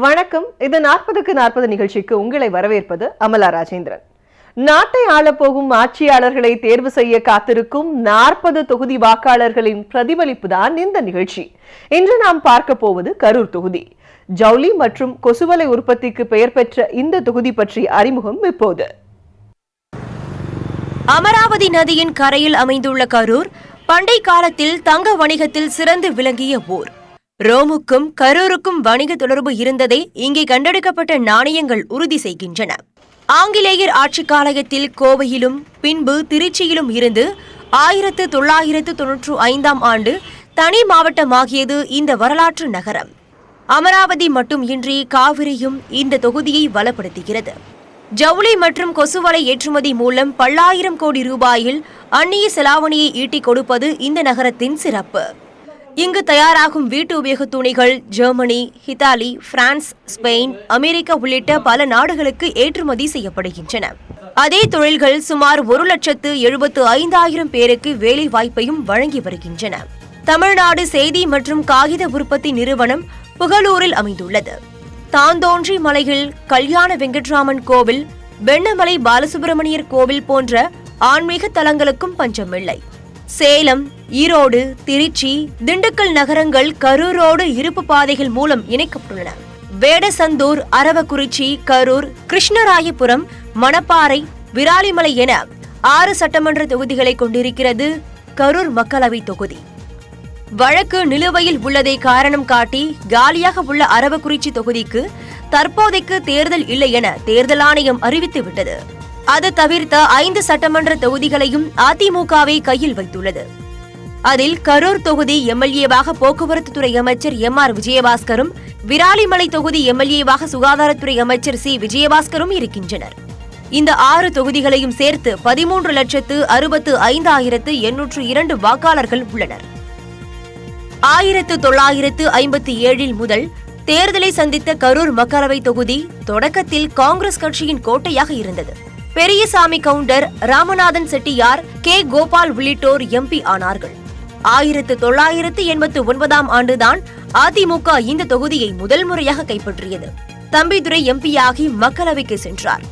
வணக்கம். இது 40க்கு 40 நிகழ்ச்சிக்கு உங்களை வரவேற்பது அமலா ராஜேந்திரன். நாட்டை ஆளப்போகும் ஆட்சியாளர்களை தேர்வு செய்ய காத்திருக்கும் 40 தொகுதி வாக்காளர்களின் பிரதிபலிப்பு தான் இந்த நிகழ்ச்சி. இன்று நாம் பார்க்க போவது கரூர் தொகுதி. ஜவுளி மற்றும் கொசுவலை உற்பத்திக்கு பெயர் பெற்ற இந்த தொகுதி பற்றிய அறிமுகம் இப்போது. அமராவதி நதியின் கரையில் அமைந்துள்ள கரூர் பண்டை காலத்தில் தங்க வணிகத்தில் சிறந்து விளங்கிய ஊர். ரோமுக்கும் கரூருக்கும் வணிக தொடர்பு இருந்ததை இங்கே கண்டெடுக்கப்பட்ட நாணயங்கள் உறுதி செய்கின்றன. ஆங்கிலேயர் ஆட்சி காலத்தில் கோவையிலும் பின்பு திருச்சியிலும் இருந்து 1995ஆம் ஆண்டு தனி மாவட்டமாகியது இந்த வரலாற்று நகரம். அமராவதி மட்டுமின்றி காவிரியும் இந்த தொகுதியை வளப்படுத்துகிறது. ஜவுளி மற்றும் கொசுவலை ஏற்றுமதி மூலம் பல்லாயிரம் கோடி ரூபாயில் அந்நிய செலாவணியை ஈட்டிக் கொடுப்பது இந்த நகரத்தின் சிறப்பு. இங்கு தயாராகும் வீட்டு உபயோக துணிகள் Germany, Italy, France, Spain, America உள்ளிட்ட பல நாடுகளுக்கு ஏற்றுமதி செய்யப்படுகின்றன. அதே தொழில்கள் சுமார் 1,75,000 பேருக்கு வேலை வாய்ப்பையும் வழங்கி வருகின்றன. தமிழ்நாடு செய்தி மற்றும் காகித உற்பத்தி நிறுவனம் புகழூரில் அமைந்துள்ளது. தாந்தோன்றி மலையில் கல்யாண வெங்கட்ராமன் கோவில், வெண்ணமலை பாலசுப்பிரமணியர் கோவில் போன்ற ஆன்மீக தலங்களுக்கும் பஞ்சமில்லை. சேலம், ஈரோடு, திருச்சி, திண்டுக்கல் நகரங்கள் கரூரோடு இருப்பு பாதைகள் மூலம் இணைக்கப்பட்டுள்ளன. வேடசந்தூர், அரவக்குறிச்சி, கரூர், கிருஷ்ணராயபுரம், மணப்பாறை, விராலிமலை என 6 சட்டமன்ற தொகுதிகளை கொண்டிருக்கிறது கரூர் மக்களவை தொகுதி. வழக்கு நிலுவையில் உள்ளதை காரணம் காட்டி காலியாக உள்ள அரவக்குறிச்சி தொகுதிக்கு தற்போதைக்கு தேர்தல் இல்லை என தேர்தல் ஆணையம் அறிவித்துவிட்டது. அது தவிர்த்த 5 சட்டமன்ற தொகுதிகளையும் அதிமுகவை கையில் வைத்துள்ளது. அதில் கரூர் தொகுதி எம்எல்ஏவாக போக்குவரத்து துறை அமைச்சர் எம்.ஆர். விஜயபாஸ்கரும், விராலிமலை தொகுதி எம்எல்ஏவாக சுகாதாரத்துறை அமைச்சர் சி. விஜயபாஸ்கரும் இருக்கின்றனர். இந்த 6 தொகுதிகளையும் சேர்த்து 13,65,802 வாக்காளர்கள் உள்ளனர். 1957 முதல் தேர்தலை சந்தித்த கரூர் மக்களவை தொகுதி தொடக்கத்தில் காங்கிரஸ் கட்சியின் கோட்டையாக இருந்தது. பெரியசாமி கவுண்டர், ராமநாதன் செட்டியார், கே. கோபால் உள்ளிட்டோர் எம்பி ஆனார்கள். 1989ஆம் ஆண்டுதான் அதிமுக இந்த தொகுதியை முதல் முறையாக கைப்பற்றியது. தம்பிதுரை எம்பியாகி மக்களவைக்கு சென்றார்.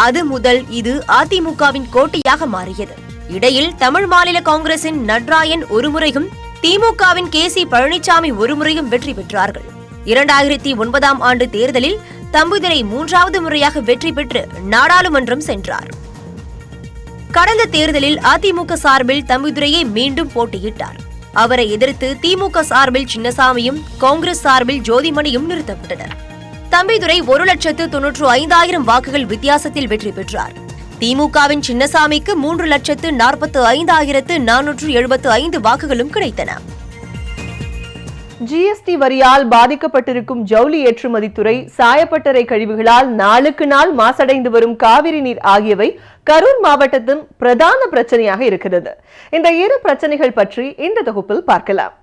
அது முதல் இது அதிமுகவின் கோட்டையாக மாறியது. இடையில் தமிழ் மாநில காங்கிரசின் நட்ராயன் ஒருமுறையும் திமுகவின் கே.சி. பழனிசாமி ஒருமுறையும் வெற்றி பெற்றார்கள். 2009ஆம் ஆண்டு தேர்தலில் தம்பிதுரை 3வது முறையாக வெற்றி பெற்று நாடாளுமன்றம் சென்றார். கடந்த தேர்தலில் அதிமுக சார்பில் தம்பிதுரையை மீண்டும் போட்டியிட்டார். அவரை எதிர்த்து திமுக சார்பில் சின்னசாமியும் காங்கிரஸ் சார்பில் ஜோதிமணியும் நிறுத்தப்பட்டனர். தம்பிதுரை 1,95,000 வாக்குகள் வித்தியாசத்தில் வெற்றி பெற்றார். திமுகவின் சின்னசாமிக்கு 3,45,475 வாக்குகளும் கிடைத்தன. ஜிஎஸ்டி வரியால் பாதிக்கப்பட்டிருக்கும் ஜவுளி ஏற்றுமதித்துறை, சாயப்பட்டறை கழிவுகளால் நாளுக்கு நாள் மாசடைந்து வரும் காவிரி நீர் ஆகியவை கரூர் மாவட்டத்தின் பிரதான பிரச்சனையாக இருக்கிறது. இந்த 2 பிரச்சனைகள் பற்றி இந்த தொகுப்பில் பார்க்கலாம்.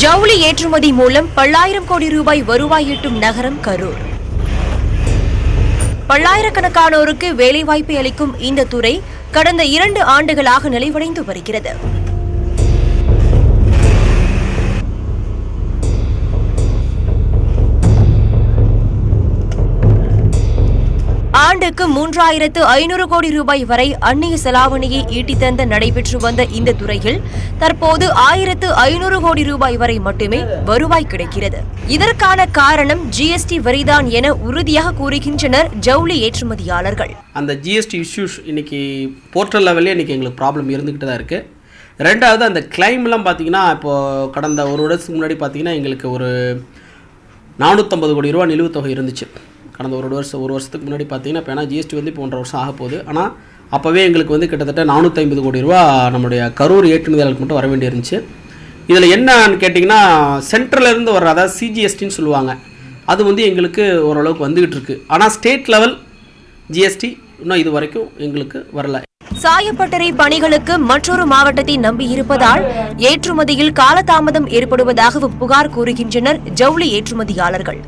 ஜவுளி ஏற்றுமதி மூலம் பல்லாயிரம் கோடி ரூபாய் வருவாய் ஈட்டும் நகரம் கரூர். பல்லாயிரக்கணக்கானோருக்கு வேலைவாய்ப்பை அளிக்கும் இந்த துறை கடந்த 2 ஆண்டுகளாக நலிவடைந்து வருகிறது. ஆண்டுக்கு 3,500 கோடி ரூபாய் வரை அந்நிய செலாவணியை ஈட்டித்தந்த நடைபெற்று வந்த இந்த துறையில் தற்போது 1,500 கோடி ரூபாய் வரை மட்டுமே வருவாய் கிடைக்கிறது. இதற்கான காரணம் ஜிஎஸ்டி வரிதான் என உறுதியாக கூறுகின்றனர் ஜவுளி ஏற்றுமதியாளர்கள். அந்த ஜிஎஸ்டி இஷ்யூஸ் இன்னைக்கு போர்ட்டல் லெவல்லே இன்னைக்கு எங்களுக்கு ப்ராப்ளம் இருந்துகிட்டு தான் இருக்குது. ரெண்டாவது அந்த கிளைம்லாம் பார்த்தீங்கன்னா இப்போது கடந்த 1 வருடத்துக்கு முன்னாடி பார்த்தீங்கன்னா எங்களுக்கு ஒரு 450 கோடி ரூபா நிலுவைத் தொகை இருந்துச்சு. கடந்த 1 வருஷத்துக்கு முன்னாடி பார்த்தீங்கன்னா இப்போ ஏன்னா ஜிஎஸ்டி வந்து இப்போ 1.5 வருஷம் ஆக போகுது. ஆனால் அப்போவே எங்களுக்கு வந்து கிட்டத்தட்ட 450 கோடி ரூபா நம்மளுடைய கரூர் ஏற்றுமதியாளர்களுக்கு மட்டும் வர வேண்டியிருந்துச்சு. இதில் என்னன்னு கேட்டிங்கன்னா சென்ட்ரலேருந்து வர்ற அதாவது சிஜிஎஸ்டின்னு சொல்லுவாங்க, அது வந்து எங்களுக்கு ஓரளவுக்கு வந்துக்கிட்டு இருக்குது. ஆனால் ஸ்டேட் லெவல் ஜிஎஸ்டி இன்னும் இது வரைக்கும் எங்களுக்கு வரல. சாயப்பட்டறை பணிகளுக்கு மற்றொரு மாவட்டத்தை நம்பியிருப்பதால் ஏற்றுமதியில் காலதாமதம் ஏற்படுவதாகவும் புகார் கூறுகின்றனர் ஜவுளி ஏற்றுமதியாளர்கள்.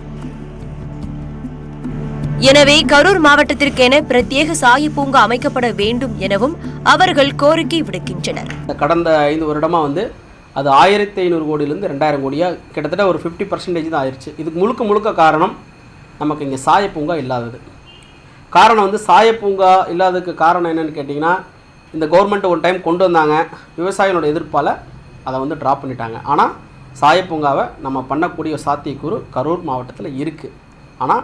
எனவே கரூர் மாவட்டத்திற்கென பிரத்யேக சாய பூங்கா அமைக்கப்பட வேண்டும் எனவும் அவர்கள் கோரிக்கை விடுக்கின்றனர். கடந்த 5 வருடமாக வந்து அது 1500 கோடியிலேருந்து 2000 கோடியாக கிட்டத்தட்ட ஒரு 50% தான் ஆயிடுச்சு. இதுக்கு முழுக்க காரணம் நமக்கு இங்கே சாயப்பூங்கா இல்லாதது. காரணம் வந்து சாயப்பூங்கா இல்லாததுக்கு காரணம் என்னென்னு கேட்டிங்கன்னா, இந்த கவர்மெண்ட் ஒரு டைம் கொண்டு வந்தாங்க, விவசாயிகளோட எதிர்ப்பால் அதை வந்து ட்ராப் பண்ணிட்டாங்க. ஆனால் சாயப்பூங்காவை நம்ம பண்ணக்கூடிய சாத்தியக்கூறு கரூர் மாவட்டத்தில் இருக்குது. ஆனால்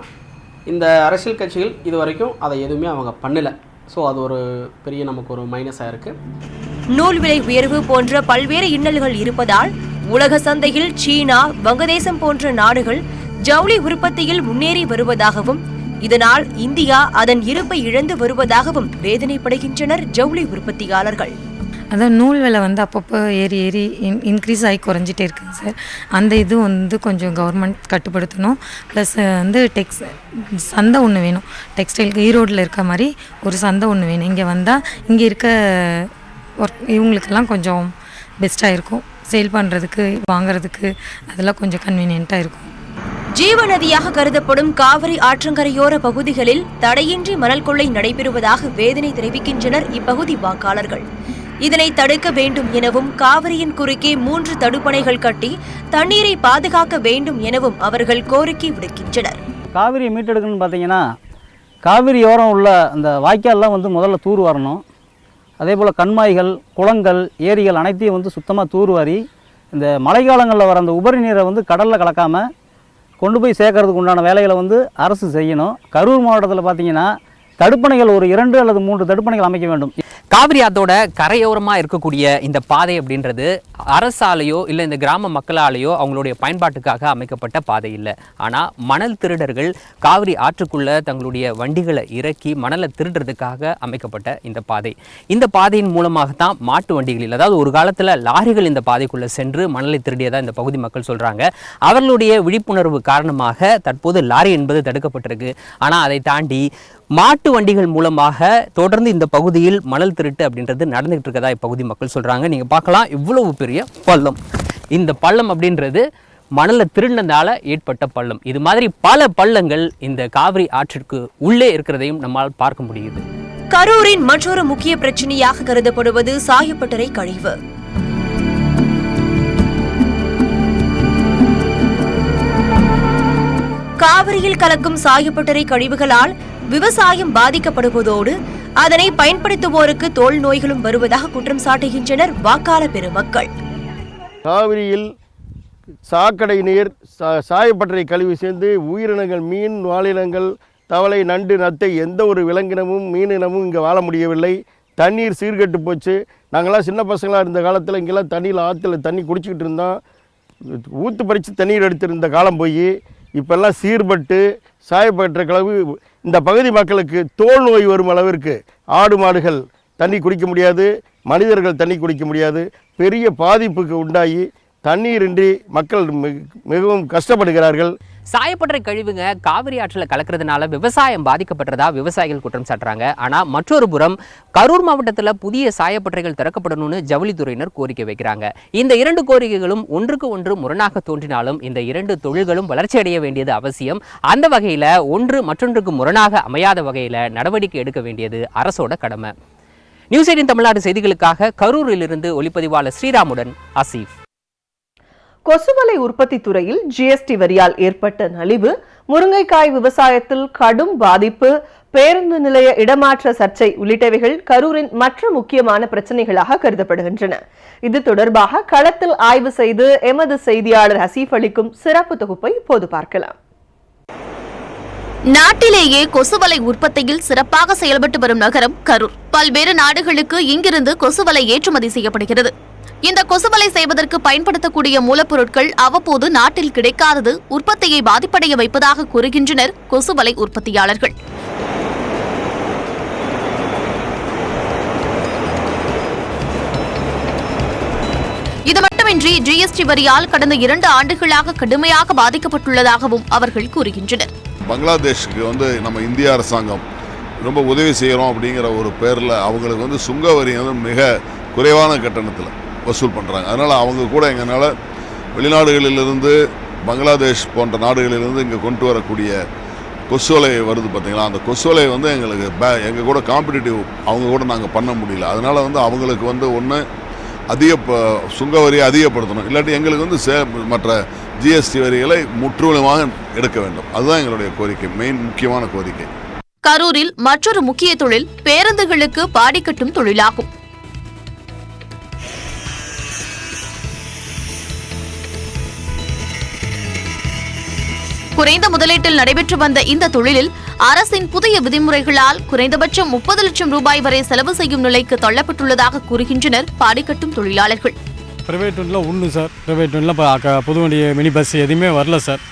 இந்த அரசியல் கட்சிகள் இது வரைக்கும் அதை எதுவுமே அவங்க பண்ணலை. ஸோ அது ஒரு பெரிய நமக்கு ஒரு மைனஸாக இருக்குது. நூல் விலை உயர்வு போன்ற பல்வேறு இன்னல்கள் இருப்பதால் உலக சந்தையில் சீனா, வங்கதேசம் போன்ற நாடுகள் ஜவுளி உற்பத்தியில் முன்னேறி வருவதாகவும் இதனால் இந்தியா அதன் இருப்பை இழந்து வருவதாகவும் வேதனைப்படுகின்றனர் ஜவுளி உற்பத்தியாளர்கள். அதான் நூல் விலை வந்து அப்பப்போ ஏறி இன்க்ரீஸ் ஆகி குறைஞ்சிட்டே இருக்குங்க சார். அந்த இது வந்து கொஞ்சம் கவர்மெண்ட் கட்டுப்படுத்தணும். ப்ளஸ் வந்து சந்தை ஒன்று வேணும். டெக்ஸ்டைலுக்கு ஈரோட்டில் இருக்க மாதிரி ஒரு சந்தை ஒன்று வேணும். இங்கே வந்தால் இங்கே இருக்க இவங்களுக்கெல்லாம் கொஞ்சம் பெஸ்ட்டாக இருக்கும். சேல் பண்ணுறதுக்கு, வாங்குறதுக்கு அதெல்லாம் கொஞ்சம் கன்வீனியண்ட்டாக இருக்கும். ஜீவநதியாக கருதப்படும் காவிரி ஆற்றங்கரையோர பகுதிகளில் தடையின்றி மணல் கொள்ளை நடைபெறுவதாக வேதனை தெரிவிக்கின்றனர் இப்பகுதி வாக்காளர்கள். இதனை தடுக்க வேண்டும் எனவும் காவிரியின் குறுக்கே 3 தடுப்பணைகள் கட்டி தண்ணீரை பாதுகாக்க வேண்டும் எனவும் அவர்கள் கோரிக்கை விடுக்கின்றனர். காவிரியை மீட்டெடுக்கணும்னு பார்த்தீங்கன்னா, காவிரி ஓரம் உள்ள அந்த வாய்க்கால்லாம் வந்து முதல்ல தூர் வரணும். அதே போல் கண்மாய்கள், குளங்கள், ஏரிகள் அனைத்தையும் வந்து சுத்தமாக தூர்வாரி இந்த மழைக்காலங்களில் வர அந்த உபரி நீரை வந்து கடலில் கலக்காமல் கொண்டு போய் சேர்க்கறதுக்கு உண்டான வேலைகளை வந்து அரசு செய்யணும். கரூர் மாவட்டத்தில் பார்த்தீங்கன்னா தடுப்பணைகள் ஒரு 2 அல்லது 3 தடுப்பணைகள் அமைக்க வேண்டும். காவிரி ஆத்தோட கரையோரமாக இருக்கக்கூடிய இந்த பாதை அப்படின்றது அரசாலேயோ இல்லை இந்த கிராம மக்களாலேயோ அவங்களுடைய பயன்பாட்டுக்காக அமைக்கப்பட்ட பாதை இல்லை. ஆனால் மணல் திருடர்கள் காவிரி ஆற்றுக்குள்ளே தங்களுடைய வண்டிகளை இறக்கி மணலை திருடுறதுக்காக அமைக்கப்பட்ட இந்த பாதை. இந்த பாதையின் மூலமாகத்தான் மாட்டு வண்டிகளில், அதாவது ஒரு காலத்தில் லாரிகள் இந்த பாதைக்குள்ளே சென்று மணலை திருடியதாக இந்த பகுதி மக்கள் சொல்கிறாங்க. அவர்களுடைய விழிப்புணர்வு காரணமாக தற்போது லாரி என்பது தடுக்கப்பட்டிருக்கு. ஆனால் அதை தாண்டி மாட்டு வண்டிகள் மூலமாக தொடர்ந்து இந்த பகுதியில் மணல் திருட்டு அப்படின்றது நடந்துகிட்டு இருக்கதா இப்பகுதி மக்கள் சொல்றாங்க. நீங்க பார்க்கலாம், இவ்வளவு பெரிய பள்ளம். இந்த பள்ளம் அப்படின்றது மணலை திருடினதால ஏற்பட்ட பள்ளம். இது மாதிரி பல பள்ளங்கள் இந்த காவிரி ஆற்றிற்கு உள்ளே இருக்கிறதையும் நம்மால் பார்க்க முடியுது. கரூரின் மற்றொரு முக்கிய பிரச்சனையாக கருதப்படுவது சாயப்பட்டறை கழிவு. காவிரியில் கலக்கும் சாயப்பட்டறை கழிவுகளால் விவசாயம் பாதிக்கப்படுவதோடு அதனை பயன்படுத்துவோருக்கு தோல் நோய்களும் வருவதாக குற்றம் சாட்டுகின்றனர் வாக்காளர் பெருமக்கள். காவிரியில் சாக்கடை நீர், சாயப்பட்டறை கழிவு சேர்ந்து உயிரினங்கள், மீன், வாழினங்கள், தவளை, நண்டு, நத்தை, எந்த ஒரு விலங்கினமும் மீனினமும் இங்கே வாழ முடியவில்லை. தண்ணீர் சீர்கெட்டு போச்சு. நாங்களாம் சின்ன பசங்களாக இருந்த காலத்தில் இங்கெல்லாம் தண்ணியில் ஆற்றுல தண்ணி குடிச்சிக்கிட்டு இருந்தோம். ஊற்று பறித்து தண்ணீர் எடுத்திருந்த காலம் போய் இப்போல்லாம் சீர்பட்டு சாயப்பட்டறை கழிவு இந்த பகுதி மக்களுக்கு தோல் நோய் வரும் அளவிற்கு ஆடு மாடுகள் தண்ணி குடிக்க முடியாது, மனிதர்கள் தண்ணி குடிக்க முடியாது. பெரிய பாதிப்புக்கு உண்டாகி தண்ணீரின்றி மக்கள் மிகவும் கஷ்டப்படுகிறார்கள். சாயப்பட்டறை கழிவுங்க காவிரி ஆற்றில் கலக்கிறதுனால விவசாயம் பாதிக்கப்பட்டதா விவசாயிகள் குற்றம் சாட்டுறாங்க. ஆனால் மற்றொரு புறம் கரூர் மாவட்டத்தில் புதிய சாயப்பட்டறைகள் திறக்கப்படணும்னு ஜவுளித்துறையினர் கோரிக்கை வைக்கிறாங்க. இந்த 2 கோரிக்கைகளும் ஒன்றுக்கு ஒன்று முரணாக தோன்றினாலும் இந்த 2 தொழில்களும் வளர்ச்சி அடைய வேண்டியது அவசியம். அந்த வகையில் ஒன்று மற்றொன்றுக்கு முரணாக அமையாத வகையில் நடவடிக்கை எடுக்க வேண்டியது அரசோட கடமை. நியூஸ் 18 தமிழ்நாடு செய்திகளுக்காக கரூரிலிருந்து ஒளிப்பதிவாளர் ஸ்ரீராமுடன் ஆசிஃப். கொசுவலை உற்பத்தி துறையில் ஜிஎஸ்டி வரியால் ஏற்பட்ட நலிவு, முருங்கைக்காய் விவசாயத்தில் கடும் பாதிப்பு, பேருந்து நிலைய இடமாற்ற சர்ச்சை உள்ளிட்டவைகள் கரூரின் மற்ற முக்கியமான பிரச்சனைகளாக கருதப்படுகின்றன. இது தொடர்பாக களத்தில் ஆய்வு செய்து எமது செய்தியாளர் ஹசீஃப் அளிக்கும் சிறப்பு தொகுப்பை இப்போது பார்க்கலாம். நாட்டிலேயே கொசுவலை உற்பத்தியில் சிறப்பாக செயல்பட்டு வரும் நகரம் கரூர். பல்வேறு நாடுகளுக்கு இங்கிருந்து கொசுவலை ஏற்றுமதி செய்யப்படுகிறது. இந்த கொசுவலை செய்வதற்கு பயன்படுத்தக்கூடிய மூலப்பொருட்கள் அவ்வப்போது நாட்டில் கிடைக்காதது உற்பத்தியை பாதிப்படைய வைப்பதாக கூறுகின்றனர் கொசுவலை உற்பத்தியாளர்கள். இது மட்டுமின்றி ஜிஎஸ்டி வரியால் கடந்த 2 ஆண்டுகளாக கடுமையாக பாதிக்கப்பட்டுள்ளதாகவும் அவர்கள் கூறுகின்றனர். பங்களாதேஷுக்கு நம்ம இந்திய அரசாங்கம் ரொம்ப உதவி செய்கிறோம் அப்படிங்கிற ஒரு பேரில் அவங்களுக்கு சுங்க வரி மிக குறைவான கட்டணத்தில் வசூல் பண்ணுறாங்க. அதனால் அவங்க கூட எங்களால் வெளிநாடுகளிலிருந்து, பங்களாதேஷ் போன்ற நாடுகளிலிருந்து இங்கே கொண்டு வரக்கூடிய கொசுவலை வருது பார்த்தீங்களா, அந்த கொசுவலை வந்து எங்களுக்கு எங்கள் கூட காம்படிட்டிவ் அவங்க கூட நாங்கள் பண்ண முடியல. அதனால் வந்து அவங்களுக்கு வந்து ஒன்று சுங்க வரியை அதிகப்படுத்தணும், இல்லாட்டி எங்களுக்கு வந்து மற்ற ஜிஎஸ்டி வரிகளை முற்றுமுழுமாக எடுக்க வேண்டும். அதுதான் எங்களுடைய கோரிக்கை, முக்கியமான கோரிக்கை. கரூரில் மற்றொரு முக்கிய தொழில் பேருந்துகளுக்கு பாடி கட்டும் தொழிலாகும். குறைந்த முதலீட்டில் நடைபெற்று வந்த இந்த தொழிலில் அரசின் புதிய விதிமுறைகளால் குறைந்தபட்சம் 30 லட்சம் ரூபாய் வரை செலவு செய்யும் நிலைக்கு தள்ளப்பட்டுள்ளதாக கூறுகின்றனர் பாடிக்கட்டும் தொழிலாளர்கள். பிரைவேட் வண்டியில் உண்டு சார், பிரைவேட் வண்டியில் இப்போ புது வண்டி மினி பஸ் எதுவுமே வரல சார்.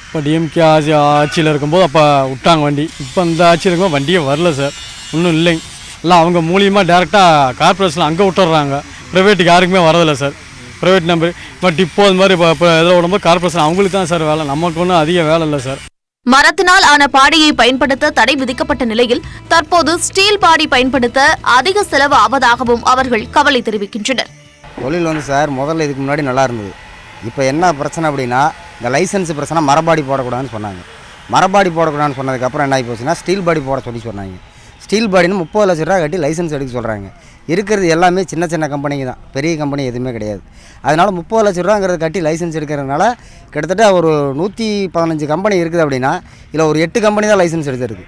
இப்போ டிஎம்கே ஆட்சியில் இருக்கும்போது அப்போ விட்டாங்க வண்டி, இப்போ இந்த ஆட்சியில் இருக்கும்போது வண்டியே வரல சார், ஒன்றும் இல்லைங்க. எல்லாம் அவங்க மூலியமாக டேரெக்டாக கார்பரேஷனில் அங்கே விட்டுறாங்க, ப்ரைவேட்டுக்கு யாருக்குமே வரதில்லை சார். ப்ரைவேட் நம்பர் பட் இப்போ அது மாதிரி இப்போ இதில் விடும்போது கார்பரேஷன் அவங்களுக்கு தான் சார் வேலை, நமக்கு ஒன்றும் அதிக வேலை இல்லை சார். மரத்தினால் ஆன பாடியை பயன்படுத்த தடை விதிக்கப்பட்ட நிலையில் தற்போது ஸ்டீல் பாடி பயன்படுத்த அதிக செலவு ஆவதாகவும் அவர்கள் கவலை தெரிவிக்கின்றனர். தொழில் வந்து சார் முதல்ல இதுக்கு முன்னாடி நல்லா இருந்தது. இப்போ என்ன பிரச்சனை அப்படின்னா இந்த லைசன்ஸ் பிரச்சனை, மரபாடி போடக்கூடாதுன்னு சொன்னாங்க. மரபாடி போடக்கூடாதுன்னு சொன்னதுக்கப்புறம் என்ன ஆகி போச்சுன்னா ஸ்டீல் பாடி போட சொன்னாங்க. ஸ்டீல் பாடின்னு 30 லட்ச ரூபா கட்டி லைசன்ஸ் எடுக்க சொல்கிறாங்க. இருக்கிறது எல்லாமே சின்ன சின்ன கம்பெனிங்க தான், பெரிய கம்பெனி எதுவுமே கிடையாது. அதனால் 30 லட்ச ரூபாங்கிறத கட்டி லைசன்ஸ் எடுக்கிறதுனால கிட்டத்தட்ட ஒரு 115 கம்பெனி இருக்குது அப்படின்னா இதில் ஒரு 8 கம்பெனி தான் லைசன்ஸ் எடுத்துருக்கு,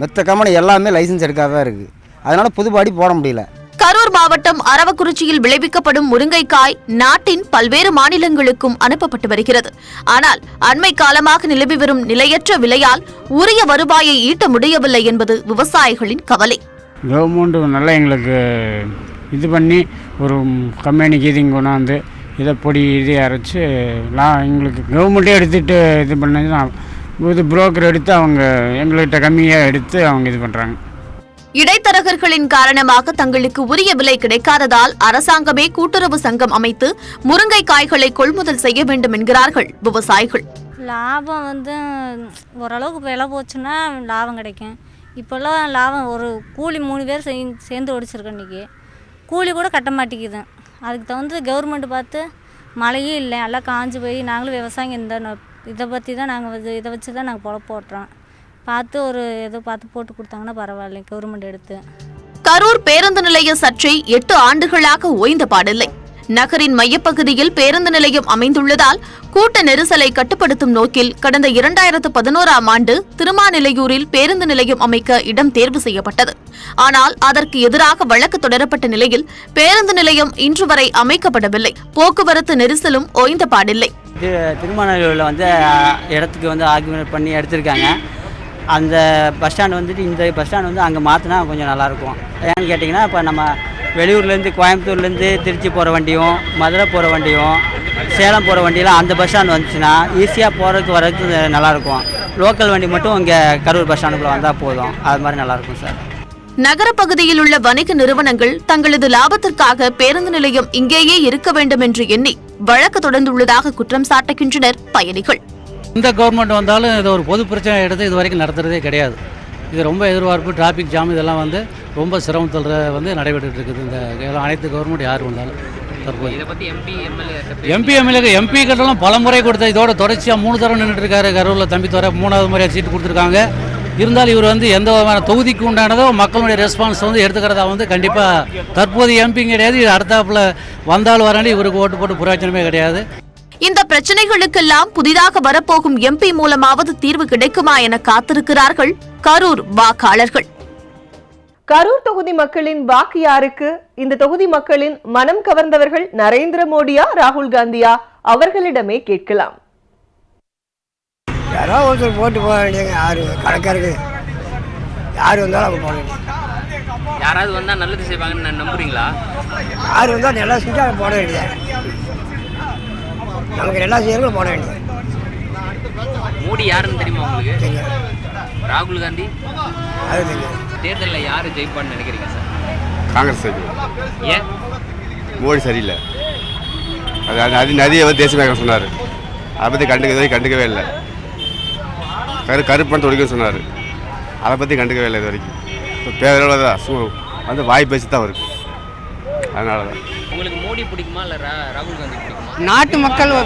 மற்ற கம்பெனி எல்லாமே லைசன்ஸ் எடுக்காத தான் இருக்குது. அதனால் புது பாடி போட முடியல. கரூர் மாவட்டம் அரவக்குறிச்சியில் விளைவிக்கப்படும் முருங்கைக்காய் நாட்டின் பல்வேறு மாநிலங்களுக்கும் அனுப்பப்பட்டு வருகிறது. ஆனால் அண்மை காலமாக நிலவி வரும் நிலையற்ற விலையால் உரிய வருவாயை ஈட்ட முடியவில்லை என்பது விவசாயிகளின் கவலை. கவர்மெண்ட் நல்லா எங்களுக்கு இது பண்ணி ஒரு கம்பெனிக்கு இது இங்கே கொண்டாந்து இதை பொடி இதை அரைச்சி எங்களுக்கு கவர்மெண்ட்டே எடுத்துகிட்டு இது பண்ணி இது புரோக்கர் எடுத்து அவங்க எங்கள்கிட்ட கம்மியாக எடுத்து அவங்க இது பண்ணுறாங்க. இடைத்தரகர்களின் காரணமாக தங்களுக்கு உரிய விலை கிடைக்காததால் அரசாங்கமே கூட்டுறவு சங்கம் அமைத்து முருங்கைக்காய்களை கொள்முதல் செய்ய வேண்டும் என்கிறார்கள் விவசாயிகள். லாபம் வந்து ஓரளவுக்கு விலை போச்சுன்னா லாபம் கிடைக்கும். இப்போல்லாம் லாபம் ஒரு கூலி 3 பேர் சேர்ந்து ஒடிச்சிருக்கோம், இன்றைக்கி கூலி கூட கட்ட மாட்டேங்குது. அதுக்கு தகுந்த கவர்மெண்ட் பார்த்து மழையும் இல்லை, எல்லாம் காஞ்சு போய் நாங்களும் விவசாயம் இதை பற்றி தான் நாங்கள் இதை வச்சு தான் நாங்கள் பொழப்பு ஓட்டுறோம். பார்த்து ஏதோ பார்த்து போட்டு கொடுத்தாங்கன்னா பரவாயில்ல கவர்மெண்ட் எடுத்து. கரூர் பேருந்து நிலைய சர்ச்சை 8 ஆண்டுகளாக ஓய்ந்த பாடில்லை. நகரின் மையப்பகுதியில் பேருந்து நிலையம் அமைந்துள்ளதால் கூட்ட நெரிசலை கட்டுப்படுத்தும் நோக்கில் கடந்த 2011ஆம் ஆண்டு திருமாநிலையூரில் பேருந்து நிலையம் அமைக்க இடம் தேர்வு செய்யப்பட்டது. ஆனால் அதற்கு எதிராக வழக்கு தொடரப்பட்ட நிலையில் பேருந்து நிலையம் இன்று வரை அமைக்கப்படவில்லை. போக்குவரத்து நெரிசலும் ஓய்ந்த பாடில்லை. திருமாநிலையூரில் வந்து இடத்துக்கு வந்து ஆர்குமெண்ட் பண்ணி எடுத்திருக்காங்க. அந்த பஸ் ஸ்டாண்ட் வந்துட்டு இந்த பஸ் ஸ்டாண்ட் வந்து அங்கே மாற்றினா கொஞ்சம் நல்லாயிருக்கும். ஏன்னு கேட்டிங்கன்னா இப்போ நம்ம வெளியூர்லேருந்து கோயம்புத்தூர்லேருந்து திருச்சி போகிற வண்டியும் மதுரை போகிற வண்டியும் சேலம் போகிற வண்டியெலாம் அந்த பஸ் ஸ்டாண்ட் வந்துச்சுன்னா ஈஸியாக போகிறதுக்கு வர்றதுக்கு நல்லாயிருக்கும். லோக்கல் வண்டி மட்டும் இங்கே கரூர் பஸ் ஸ்டாண்டுக்குள்ளே வந்தால் போதும், அது மாதிரி நல்லாயிருக்கும் சார். நகர பகுதியில் உள்ள வணிக நிறுவனங்கள் தங்களது லாபத்திற்காக பேருந்து நிலையம் இங்கேயே இருக்க வேண்டும் என்று எண்ணி வழக்கு தொடர்ந்துள்ளதாக குற்றம் சாட்டுகின்றனர் பயணிகள். இந்த கவர்மெண்ட் வந்தாலும் இது ஒரு பொது பிரச்சனை எடுத்து இது வரைக்கும் நடத்துறதே கிடையாது. இது ரொம்ப எதிர்பார்ப்பு, டிராஃபிக் ஜாம் இதெல்லாம் வந்து ரொம்ப சிரமத்தில் வந்து நடைபெற்று இருக்குது. இந்த அனைத்து கவர்மெண்ட் யார் வந்தாலும் தற்போது இதை பற்றி எம்பி கிட்டலாம் பல முறை கொடுத்த இதோட தொடர்ச்சியாக 3 தடவை நின்றுட்டு இருக்காரு. கரூரில் தம்பி தவிர 3வது முறையாக சீட்டு கொடுத்துருக்காங்க. இருந்தாலும் இவர் வந்து எந்த விதமான தொகுதிக்கு உண்டானதோ மக்களுடைய ரெஸ்பான்ஸ் வந்து எடுத்துக்கிறதா வந்து கண்டிப்பாக தற்போது எம்பியும் கிடையாது. இது அடுத்தாப்புல வந்தாலும் வராண்டி இவருக்கு ஓட்டு போட்டு பிரயோஜனமே கிடையாது. இந்த பிரச்சனைகளுக்கெல்லாம் புதிதாக வரப்போகும் எம்பி மூலமாவது தீர்வு கிடைக்குமா என காத்திருக்கிறார்கள் கரூர் வாக்காளர்கள். கரூர் தொகுதி மக்களின் வாக்கு யாருக்கு? இந்த தொகுதி மக்களின் மனம் கவர்ந்தவர்கள் நரேந்திர மோடியா, ராகுல் காந்தியா? அவர்களிடமே கேட்கலாம். யாராவது ஒருத்தர் போட்டு போக வேண்டியங்க, யாரு கணக்காருக்கு யார் வந்தாலும் அவங்க போட வேண்டியது. யாராவது வந்தால் நல்லது செய்வாங்கன்னு நம்புறீங்களா? யார் வந்தால் நல்லா செஞ்சால் போட வேண்டியது, நமக்கு நல்லா செய்யறவங்களும் போட வேண்டியது. மோடி யாருன்னு தெரியுமா உங்களுக்கு? தெரியும். ராகுல் காந்தி அது தெரியும். தேர்தலில் யார் ஜெயிப்பான்னு நினைக்கிறீங்க சார்? காங்கிரஸ். ஏன்? மோடி சரியில்லை. அது நதியை வந்து தேசியமாக சொன்னார், அதை பற்றி கண்டுக்கவே இல்லை. கருப்பணத்தை ஒழிக்க சொன்னார், அதை பற்றி கண்டுக்கவே இல்லை இது வரைக்கும். இப்போ பேரோட தான் வந்து வாய் பேசி தான் வருது, அதனால தான். உங்களுக்கு மோடி பிடிக்குமா இல்லை ராகுல் காந்தி பிடிக்குமா? நாட்டு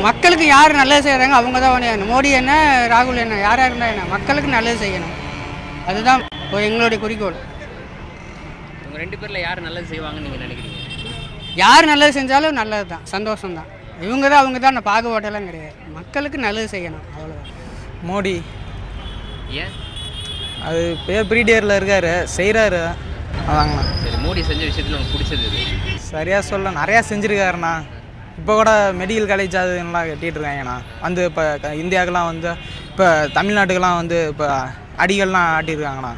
மக்களுக்கு யார் நல்லது செய்கிறாங்க அவங்க தான். மோடி என்ன ராகுல் என்ன யாராக இருந்தால் என்ன, மக்களுக்கு நல்லது செய்யணும். அதுதான் எங்களுடைய குறிக்கோள். உங்கள் 2 பேரில் யார் நல்லது செய்வாங்கன்னு நீங்கள் நினைக்கிறீங்க? யார் நல்லது செஞ்சாலும் நல்லது தான், சந்தோஷம்தான். இவங்க தான் அவங்க தான், பாகுபாட்டெல்லாம் கிடையாது. மக்களுக்கு நல்லது செய்யணும், அவ்வளோதான். மோடி ஏன்? அது பேர் ப்ரீடியரில் இருக்கார், செய்கிறாரு, அதாங்கண்ணா. சரி, மோடி செஞ்ச விஷயத்தில் உங்களுக்கு பிடிச்சது இது? சரியாக சொல்ல நிறையா செஞ்சுருக்காருண்ணா. இப்போ கூட மெடிக்கல் காலேஜ் அதுலாம் கட்டிகிட்டு இருக்காங்கண்ணா. வந்து இப்போ இந்தியாவுக்கெல்லாம் வந்து இப்போ தமிழ்நாட்டுக்கெல்லாம் வந்து இப்போ அடிகள்லாம் ஆட்டியிருக்காங்கண்ணா.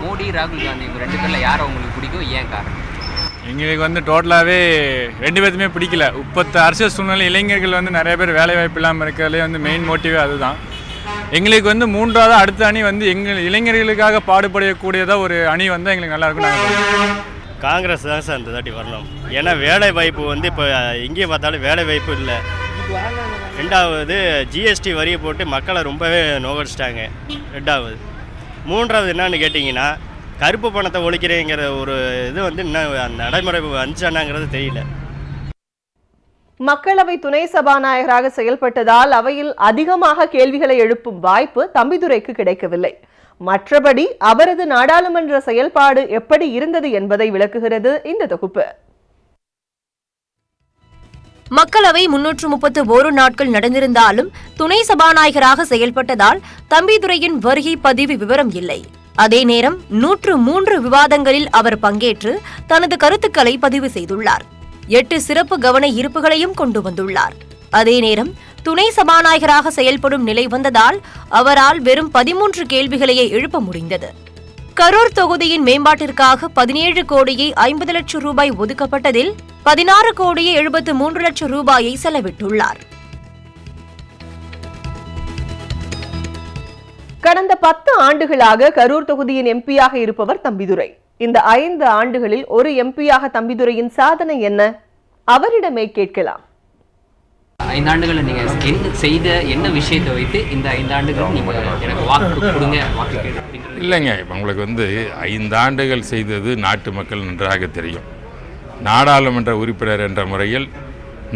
மோடி ராகுல் காந்தி இவங்க 2 பேரில் யாரை உங்களுக்கு பிடிக்கும், ஏன் காரணம்? எங்களுக்கு வந்து டோட்டலாகவே 2 பேர்த்துமே பிடிக்கல. இப்போத்த அரசியல் சூழ்நிலை இளைஞர்கள் வந்து நிறைய பேர் வேலை வாய்ப்பு இல்லாமல் இருக்கிறதுலே வந்து மெயின் மோட்டிவே அதுதான். எங்களுக்கு வந்து 3வது அடுத்த அணி வந்து எங்கள் இளைஞர்களுக்காக பாடுபடக்கூடியதாக ஒரு அணி வந்து எங்களுக்கு நல்லா இருக்கும். காங்கிரஸ் தான் சார் இந்த தாட்டி வரணும். ஏன்னா வேலை வாய்ப்பு வந்து இப்போ எங்கே பார்த்தாலும் வேலை வாய்ப்பு இல்லை. 2வது ஜிஎஸ்டி வரியை போட்டு மக்களை ரொம்பவே நோகடிச்சிட்டாங்க. 2வது 3வது என்னன்னு கேட்டிங்கன்னா கருப்பு பணத்தை ஒழிக்கிறேங்கிற ஒரு இது வந்து இன்னும் நடைமுறை வந்துச்சானாங்கிறது தெரியல. மக்களவை துணை சபாநாயகராக செயல்பட்டதால் அவையில் அதிகமாக கேள்விகளை எழுப்பும் வாய்ப்பு தம்பிதுரைக்கு கிடைக்கவில்லை. மற்றபடி அவரது நாடாளுமன்ற செயல்பாடு எப்படி இருந்தது என்பதை விளக்குகிறது இந்த தொகுப்பு. மக்களவை 331 நாட்கள் நடந்திருந்தாலும் துணை சபாநாயகராக செயல்பட்டதால் தம்பிதுரையின் வருகை பதிவு விவரம் இல்லை. அதே நேரம் 103 விவாதங்களில் அவர் பங்கேற்று தனது கருத்துக்களை பதிவு செய்துள்ளார். 8 சிறப்பு கவன ஈர்ப்புகளையும் கொண்டு வந்துள்ளார். அதே நேரம் துணை சபாநாயகராக செயல்படும் நிலை வந்ததால் அவரால் வெறும் 13 கேள்விகளையே எழுப்ப முடிந்தது. கரூர் தொகுதியின் மேம்பாட்டிற்காக 17 கோடியே 50 லட்சம் ரூபாய் ஒதுக்கப்பட்டதில் 16 கோடியே 73 லட்சம் ரூபாயை செலவிட்டுள்ளார். கடந்த 10 ஆண்டுகளாக கரூர் தொகுதியின் எம்பியாக இருப்பவர் தம்பிதுரை. இந்த 5 ஆண்டுகளில் ஒரு எம்பியாக தம்பிதுரையின் சாதனை என்ன? அவரிடமே கேட்கலாம். 5 ஆண்டுகளில் நீங்கள் செய்த என்ன விஷயத்தை வைத்து இந்த 5 ஆண்டுகள் நீங்கள் எனக்கு வாக்கு கொடுங்க, வாக்கு கேட்டு இல்லைங்க. இப்போ உங்களுக்கு வந்து 5 ஆண்டுகள் செய்தது நாட்டு மக்கள் நன்றாக தெரியும். நாடாளுமன்ற உறுப்பினர் என்ற முறையில்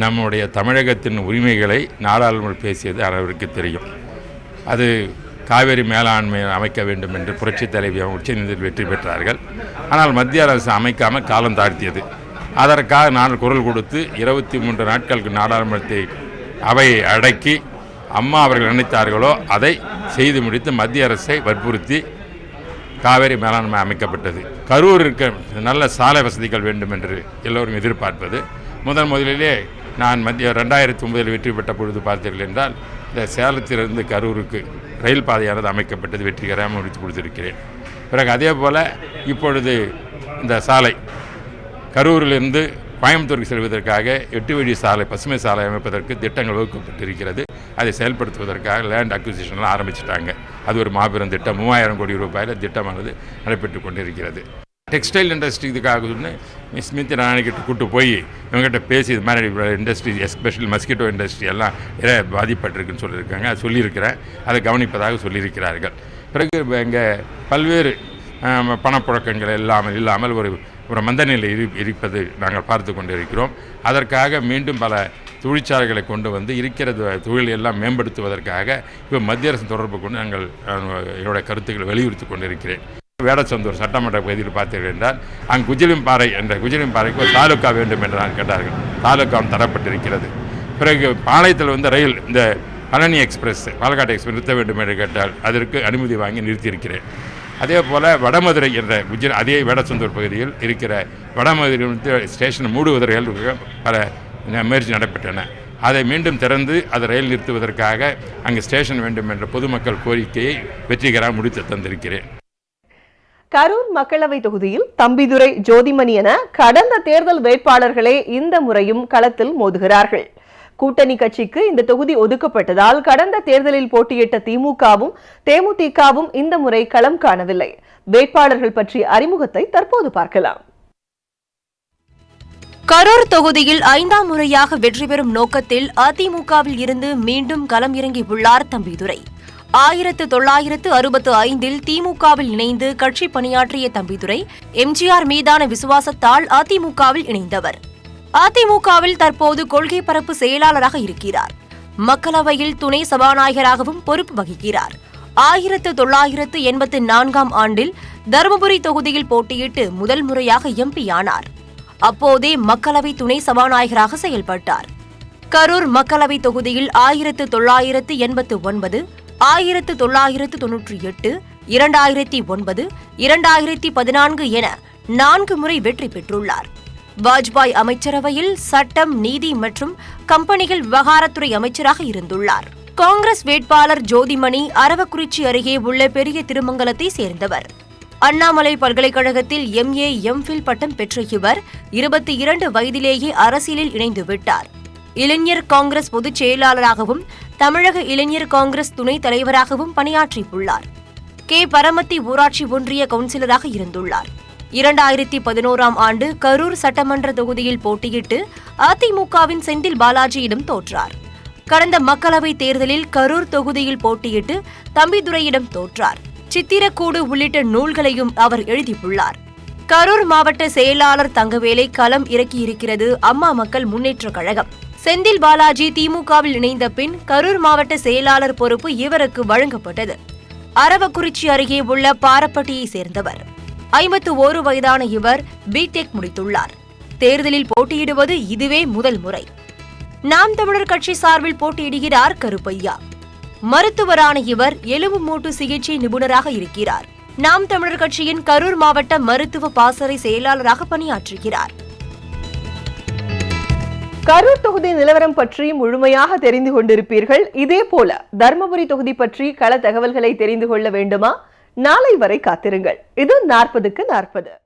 நம்முடைய தமிழகத்தின் உரிமைகளை நாடாளுமன்ற பேசியது அனைவருக்கு தெரியும். அது காவேரி மேலாண்மை அமைக்க வேண்டும் என்று புரட்சித் தலைவி உச்சநீதிமன்றத்தில் வெற்றி பெற்றார்கள். ஆனால் மத்திய அரசு அமைக்காமல் காலம் தாழ்த்தியது. அதற்காக நான் குரல் கொடுத்து 23 நாட்களுக்கு நாடாளுமன்றத்தை அவையை அடக்கி அம்மா அவர்கள் நினைத்தார்களோ அதை செய்து முடித்து மத்திய அரசை வற்புறுத்தி காவேரி மேலாண்மை அமைக்கப்பட்டது. கரூருக்கு நல்ல சாலை வசதிகள் வேண்டும் என்று எல்லோரும் எதிர்பார்ப்பது. முதலிலே நான் 2009 வெற்றி பெற்ற பொழுது பார்த்தீர்கள் என்றால் இந்த சேலத்திலிருந்து கரூருக்கு ரயில் பாதையானது அமைக்கப்பட்டது, வெற்றிகரமாக முடித்து கொடுத்திருக்கிறேன். பிறகு அதே போல் இப்பொழுது இந்த சாலை கரூரிலிருந்து கோயம்புத்தூருக்கு செல்வதற்காக 8 வழி சாலை, பசுமை சாலை அமைப்பதற்கு திட்டங்கள் வகுக்கப்பட்டிருக்கிறது. அதை செயல்படுத்துவதற்காக லேண்ட் அக்விசிஷன்லாம் ஆரம்பிச்சிட்டாங்க. அது ஒரு மாபெரும் திட்டம். 3000 கோடி ரூபாயில் திட்டமானது நடைபெற்று கொண்டிருக்கிறது. டெக்ஸ்டைல் இண்டஸ்ட்ரி இதுக்காக ஸ்மித் ராணிக்கிட்ட கூட்டு போய் இவங்ககிட்ட பேசி இது மாதிரி இண்டஸ்ட்ரி, எஸ்பெஷலி மஸ்கிட்டோ இண்டஸ்ட்ரி எல்லாம் நிறைய பாதிப்பட்டிருக்குன்னு சொல்லியிருக்காங்க. அது சொல்லியிருக்கிறேன், அதை கவனிப்பதாக சொல்லியிருக்கிறார்கள். பிறகு இங்கே பல்வேறு பணப்புழக்கங்கள் இல்லாமல் ஒரு மந்தநிலை இருப்பது நாங்கள் பார்த்து கொண்டிருக்கிறோம். அதற்காக மீண்டும் பல தொழிற்சாலைகளை கொண்டு வந்து இருக்கிற தொழில் எல்லாம் மேம்படுத்துவதற்காக இப்போ மத்திய அரசு தொடர்பு கொண்டு நாங்கள் என்னுடைய கருத்துக்களை வலியுறுத்தி கொண்டிருக்கிறேன். வேடச்சந்தூர் சட்டமன்ற பகுதியில் பார்த்தீர்கள் என்றால் அங்கு குஜிலிம்பாறை என்ற குஜிலிம்பாறைக்கு ஒரு தாலுக்கா வேண்டும் என்று நான் கேட்டார்கள். தாலுக்காவும் தரப்பட்டிருக்கிறது. பிறகு பாளையத்தில் வந்து ரயில், இந்த பழனி எக்ஸ்பிரஸ், பாலக்காடு எக்ஸ்பிரஸ் நிறுத்த வேண்டும் என்று கேட்டால் அதற்கு அனுமதி வாங்கி நிறுத்தியிருக்கிறேன். அதே போல் வடமதுரை என்ற அதே வேடச்சந்தூர் பகுதியில் இருக்கிற வடமதுரை ஸ்டேஷன் மூடுவதற்கு பல முயற்சி நடைபெற்றன. அதை மீண்டும் திறந்து அதை ரயில் நிறுத்துவதற்காக அங்கு ஸ்டேஷன் வேண்டும் என்ற பொதுமக்கள் கோரிக்கையை வெற்றிகரமாக முடித்து தந்திருக்கிறேன். கரூர் மக்களவை தொகுதியில் தம்பிதுரை, ஜோதிமணி என கடந்த தேர்தல் வேட்பாளர்களே இந்த முறையும் களத்தில் மோதுகிறார்கள். கூட்டணி கட்சிக்கு இந்த தொகுதி ஒதுக்கப்பட்டதால் கடந்த தேர்தலில் போட்டியிட்ட திமுகவும் தேமுதிகவும் இந்த முறை களம் காணவில்லை. வேட்பாளர்கள் பற்றிய அறிமுகத்தை தற்போது பார்க்கலாம். கரூர் தொகுதியில் 5ஆம் முறையாக வெற்றி பெறும் நோக்கத்தில் அதிமுகவில் இருந்து மீண்டும் களம் இறங்கியுள்ளார் தம்பிதுரை. 1965 திமுகவில் இணைந்து கட்சி பணியாற்றிய தம்பிதுரை எம்ஜிஆர் மீதான விசுவாசத்தால் அதிமுகவில் இணைந்தவர். அதிமுகவில் தற்போது கொள்கை பரப்பு செயலாளராக இருக்கிறார். மக்களவையில் துணை சபாநாயகராகவும் பொறுப்பு வகிக்கிறார். 1984 ஆண்டில் தருமபுரி தொகுதியில் போட்டியிட்டு முதல் முறையாக எம்பி ஆனார். அப்போதே மக்களவை துணை சபாநாயகராக செயல்பட்டார். கரூர் மக்களவை தொகுதியில் 1989, 1998, 2009, 2014 என 4 முறை வெற்றி பெற்றுள்ளார். வாஜ்பாய் அமைச்சரவையில் சட்டம், நீதி மற்றும் கம்பெனிகள் விவகாரத்துறை அமைச்சராக இருந்துள்ளார். காங்கிரஸ் வேட்பாளர் ஜோதிமணி அரவக்குறிச்சி அருகே உள்ள பெரிய திருமங்கலத்தை சேர்ந்தவர். அண்ணாமலை பல்கலைக்கழகத்தில் MA, MPhil பட்டம் பெற்ற இவர் 22 வயதிலேயே அரசியலில் இணைந்து விட்டார். இளைஞர் காங்கிரஸ் பொதுச் செயலாளராகவும் தமிழக இளைஞர் காங்கிரஸ் துணைத் தலைவராகவும் பணியாற்றியுள்ளார். கே. பரமத்தி ஊராட்சி ஒன்றிய கவுன்சிலராக இருந்துள்ளார். 2011 ஆண்டு கரூர் சட்டமன்ற தொகுதியில் போட்டியிட்டு அதிமுகவின் செந்தில் பாலாஜியிடம் தோற்றார். கடந்த மக்களவைத் தேர்தலில் கரூர் தொகுதியில் போட்டியிட்டு தம்பிதுரையிடம் தோற்றார். சித்திரக்கூடு உள்ளிட்ட நூல்களையும் அவர் எழுதியுள்ளார். கரூர் மாவட்ட செயலாளர் தங்கவேலை களம் இறக்கியிருக்கிறது அம்மா மக்கள் முன்னேற்றக் கழகம். செந்தில் பாலாஜி திமுகவில் இணைந்த பின் கரூர் மாவட்ட செயலாளர் பொறுப்பு இவருக்கு வழங்கப்பட்டது. அரவக்குறிச்சி அருகே உள்ள பாரப்பட்டியை சேர்ந்தவர். 51 வயதான இவர் பிடெக் முடித்துள்ளார். தேர்தலில் போட்டியிடுவது இதுவே முதல் முறை. நாம் தமிழர் கட்சி சார்பில் போட்டியிடுகிறார் கருப்பையா. மருத்துவரான இவர் எலும்பு மூட்டு சிகிச்சை நிபுணராக இருக்கிறார். நாம் தமிழர் கட்சியின் கரூர் மாவட்ட மருத்துவ பாசறை செயலாளராக பணியாற்றுகிறார். கரூர் தொகுதி நிலவரம் பற்றி முழுமையாக தெரிந்து கொண்டிருப்பீர்கள். இதேபோல தர்மபுரி தொகுதி பற்றி கள தகவல்களை தெரிந்து கொள்ள வேண்டுமா? நாளை வரை காத்திருங்கள். இது 40க்கு 40.